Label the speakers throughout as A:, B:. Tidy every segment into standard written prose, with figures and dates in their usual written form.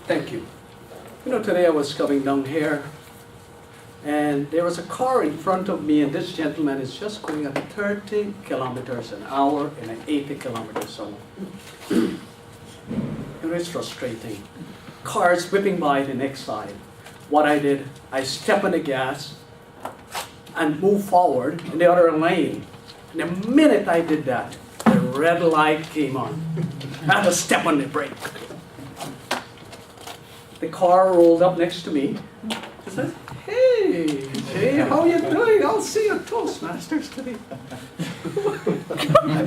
A: Thank you. You know, today I was coming down here, and there was a car in front of me, and this gentleman is just going at 30 kilometers an hour in an 80 kilometer zone. And it's frustrating. Cars whipping by the next side. What I did, I stepped on the gas and moved forward in the other lane. And the minute I did that, the red light came on. I had to step on the brake. The car rolled up next to me. I said, "Hey, Jay, how you doing? I'll see you at Toastmasters today." I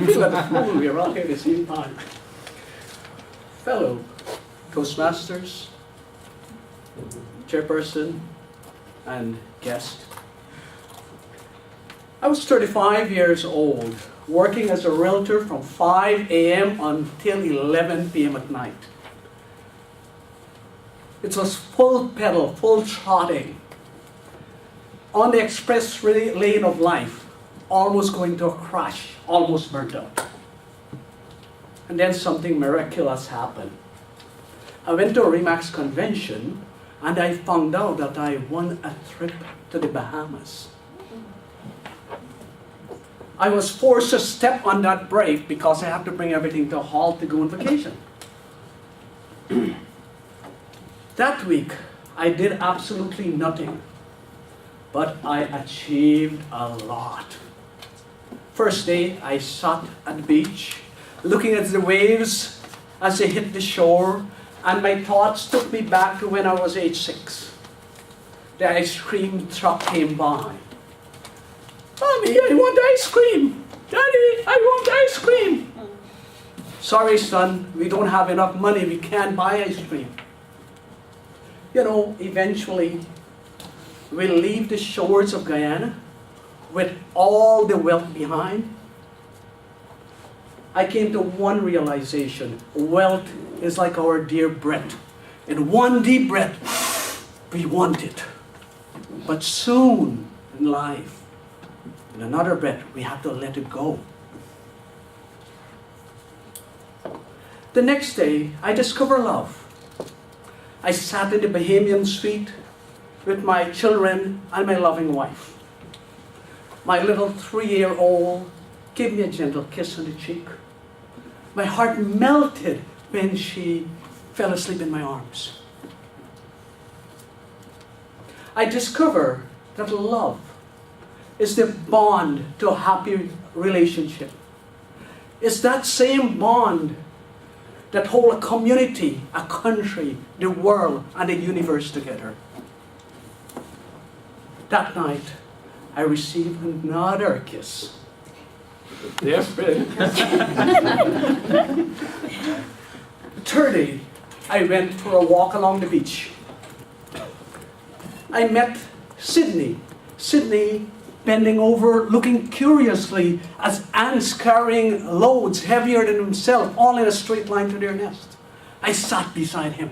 A: feel like a fool. We're all here at the same time. Fellow Toastmasters, chairperson, and guest. I was 35 years old, working as a realtor from 5 a.m. until 11 p.m. at night. It was full pedal, full trotting, on the express lane of life, almost going to a crash, almost burnt out. And then something miraculous happened. I went to a RE/MAX convention, and I found out that I won a trip to the Bahamas. I was forced to step on that brake because I had to bring everything to a halt to go on vacation. That week, I did absolutely nothing, but I achieved a lot. First day, I sat at the beach, looking at the waves as they hit the shore, and my thoughts took me back to when I was age 6. The ice cream truck came by. "Mommy, I want ice cream! Daddy, I want ice cream!" "Sorry, son, we don't have enough money. We can't buy ice cream." You know, eventually, we'll leave the shores of Guyana with all the wealth behind. I came to one realization. Wealth is like our dear breath. In one deep breath, we want it. But soon in life, in another breath, we have to let it go. The next day, I discover love. I sat in the Bahamian suite with my children and my loving wife. My little 3-year-old gave me a gentle kiss on the cheek. My heart melted when she fell asleep in my arms. I discovered that love is the bond to a happy relationship. It's that same bond that hold a community, a country, the world, and the universe together. That night, I received another kiss. Dear friend. Third day, I went for a walk along the beach. I met Sydney. Sydney bending over, looking curiously as ants carrying loads heavier than himself, all in a straight line to their nest. I sat beside him.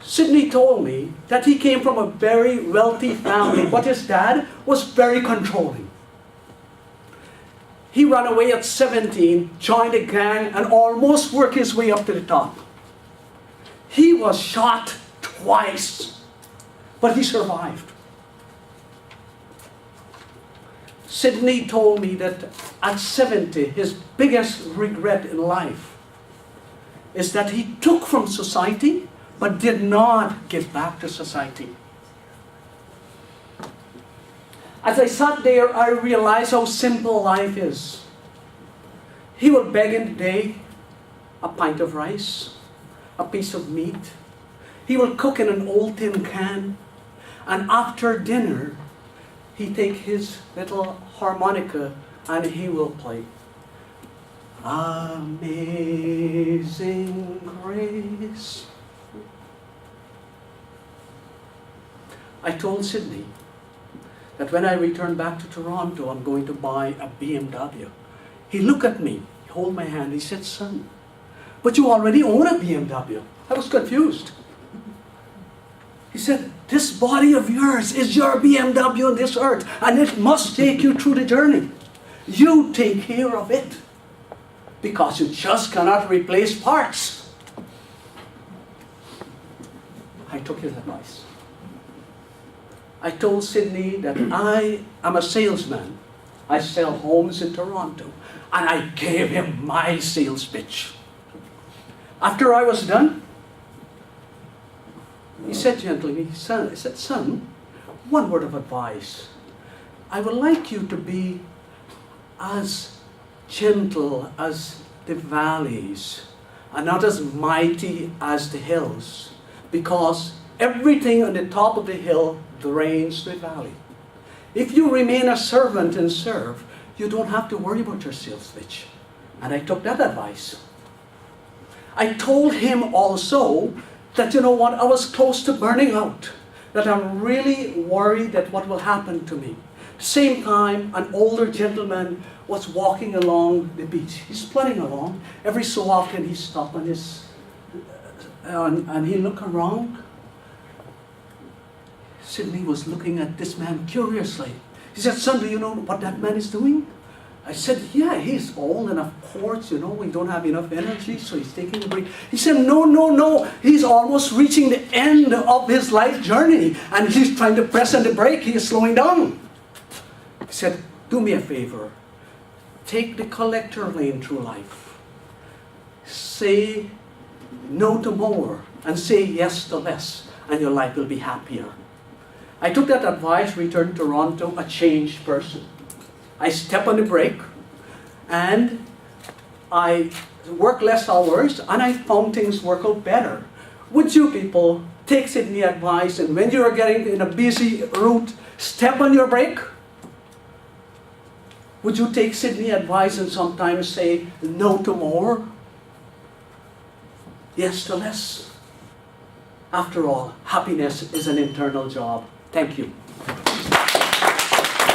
A: Sydney told me that he came from a very wealthy family, but his dad was very controlling. He ran away at 17, joined a gang, and almost worked his way up to the top. He was shot twice. But he survived. Sydney told me that at 70, his biggest regret in life is that he took from society, but did not give back to society. As I sat there, I realized how simple life is. He will beg in the day a pint of rice, a piece of meat. He will cook in an old tin can. And after dinner, he take his little harmonica and he will play. Amazing grace. I told Sydney that when I return back to Toronto, I'm going to buy a BMW. He looked at me, he held my hand, he said, "Son, but you already own a BMW." I was confused. He said, "This body of yours is your BMW on this earth, and it must take you through the journey. You take care of it." because you just cannot replace parts. I took his advice. I told Sydney that I am a salesman. I sell homes in Toronto. And I gave him my sales pitch. After I was done, he said gently, son, one word of advice. I would like you to be as gentle as the valleys and not as mighty as the hills, because everything on the top of the hill drains the valley. If you remain a servant and serve, you don't have to worry about your sales pitch. And I took that advice. I told him also that, you know what, I was close to burning out, that I'm really worried that what will happen to me. Same time, an older gentleman was walking along the beach. He's plodding along. Every so often he stopped on his, and he looked around. Sydney was looking at this man curiously. He said, son, do you know what that man is doing? I said, yeah, he's old and of course, we don't have enough energy, so he's taking a break. He said, no, he's almost reaching the end of his life journey and he's trying to press on the brake, he is slowing down. He said, do me a favor, take the collector lane through life. Say no to more and say yes to less, and your life will be happier. I took that advice, returned to Toronto, a changed person. I step on the brake, and I work less hours, and I found things work out better. Would you people take Sydney advice, and when you are getting in a busy route, step on your brake? Would you take Sydney advice and sometimes say no to more? Yes to less? After all, happiness is an internal job. Thank you.